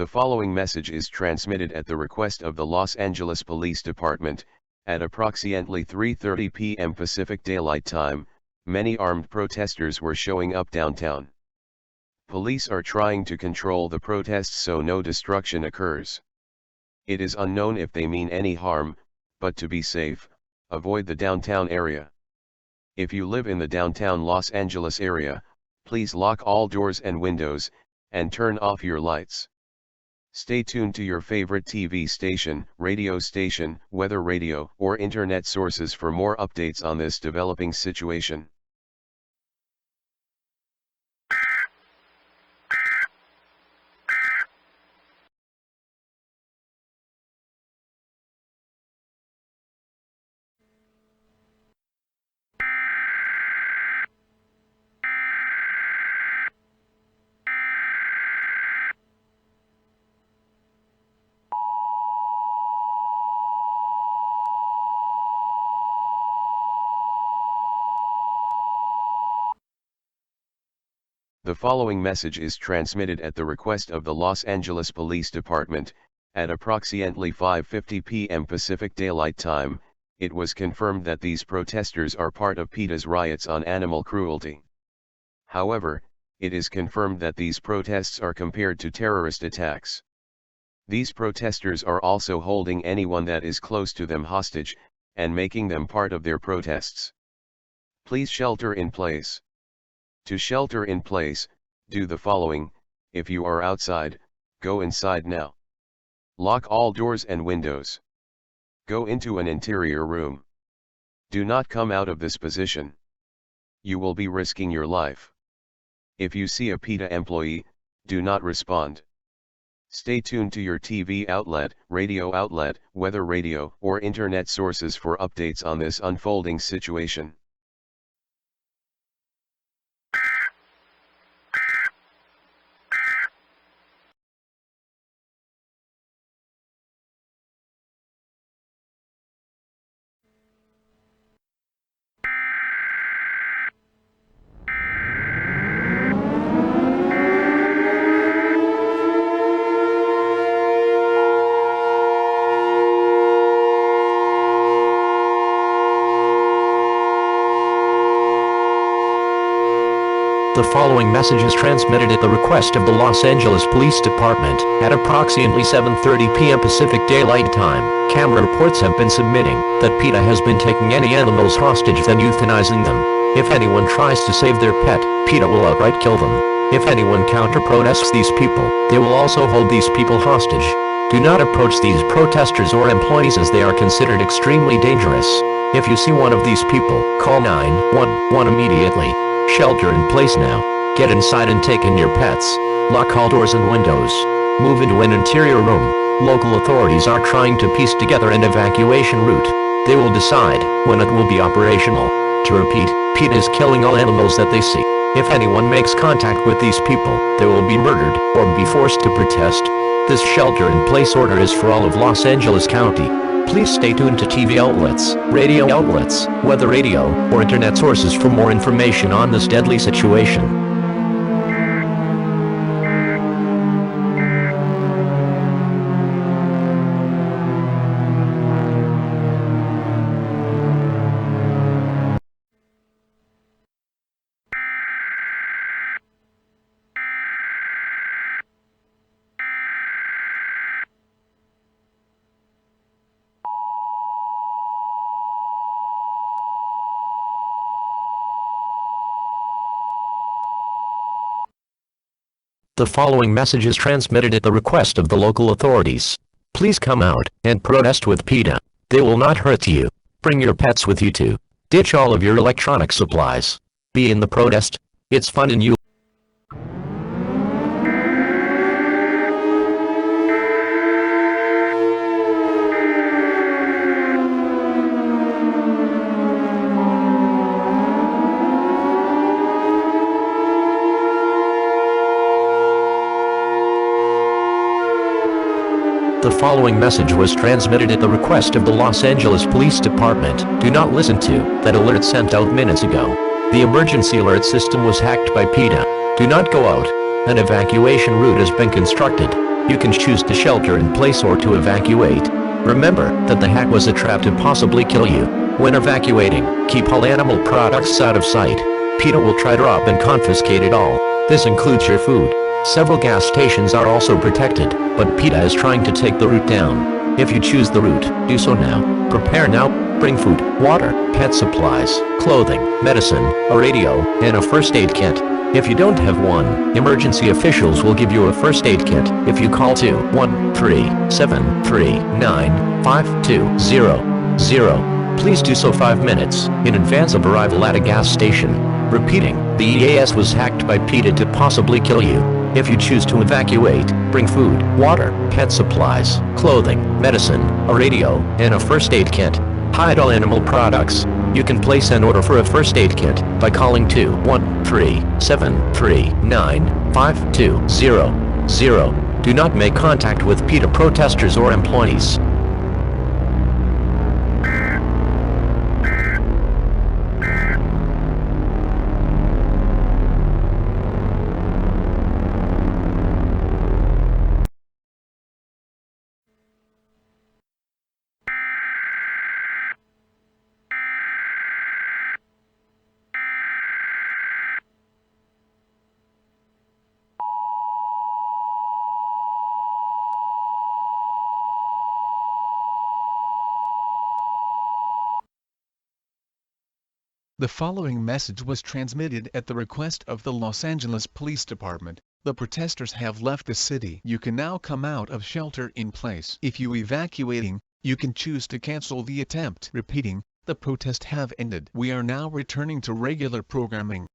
The following message is transmitted at the request of the Los Angeles Police Department. At approximately 3:30 p.m. Pacific Daylight Time, many armed protesters were showing up downtown. Police are trying to control the protests so no destruction occurs. It is unknown if they mean any harm, but to be safe, avoid the downtown area. If you live in the downtown Los Angeles area, please lock all doors and windows, and turn off your lights. Stay tuned to your favorite TV station, radio station, weather radio, or internet sources for more updates on this developing situation. The following message is transmitted at the request of the Los Angeles Police Department. At approximately 5:50 p.m. Pacific Daylight Time, it was confirmed that these protesters are part of PETA's riots on animal cruelty. However, it is confirmed that these protests are compared to terrorist attacks. These protesters are also holding anyone that is close to them hostage, and making them part of their protests. Please shelter in place. To shelter in place, do the following. If you are outside, go inside now. Lock all doors and windows. Go into an interior room. Do not come out of this position. You will be risking your life. If you see a PETA employee, do not respond. Stay tuned to your TV outlet, radio outlet, weather radio, or internet sources for updates on this unfolding situation. The following message is transmitted at the request of the Los Angeles Police Department. At approximately 7:30 p.m. Pacific Daylight Time, camera reports have been submitting that PETA has been taking any animals hostage then euthanizing them. If anyone tries to save their pet, PETA will outright kill them. If anyone counter-protests these people, they will also hold these people hostage. Do not approach these protesters or employees as they are considered extremely dangerous. If you see one of these people, call 911 immediately. Shelter in place now. Get inside and take in your pets. Lock all doors and windows. Move into an interior room. Local authorities are trying to piece together an evacuation route. They will decide when it will be operational. To repeat, PETA is killing all animals that they see. If anyone makes contact with these people, they will be murdered or be forced to protest. This shelter-in-place order is for all of Los Angeles County. Please stay tuned to TV outlets, radio outlets, weather radio, or internet sources for more information on this deadly situation. The following message is transmitted at the request of the local authorities. Please come out and protest with PETA. They will not hurt you. Bring your pets with you too. Ditch all of your electronic supplies. Be in the protest. It's fun and you. The following message was transmitted at the request of the Los Angeles Police Department. Do not listen to that alert sent out minutes ago. The emergency alert system was hacked by PETA. Do not go out. An evacuation route has been constructed. You can choose to shelter in place or to evacuate. Remember that the hack was a trap to possibly kill you. When evacuating, keep all animal products out of sight. PETA will try to rob and confiscate it all. This includes your food. Several gas stations are also protected, but PETA is trying to take the route down. If you choose the route, do so now. Prepare now. Bring food, water, pet supplies, clothing, medicine, a radio, and a first aid kit. If you don't have one, emergency officials will give you a first aid kit if you call 213-739-5200. Please do so 5 minutes in advance of arrival at a gas station. Repeating, the EAS was hacked by PETA to possibly kill you. If you choose to evacuate, bring food, water, pet supplies, clothing, medicine, a radio, and a first aid kit. Hide all animal products. You can place an order for a first aid kit by calling 213-739-5200. Do not make contact with PETA protesters or employees. The following message was transmitted at the request of the Los Angeles Police Department. The protesters have left the city. You can now come out of shelter in place. If you evacuating, you can choose to cancel the attempt. Repeating, the protests have ended. We are now returning to regular programming.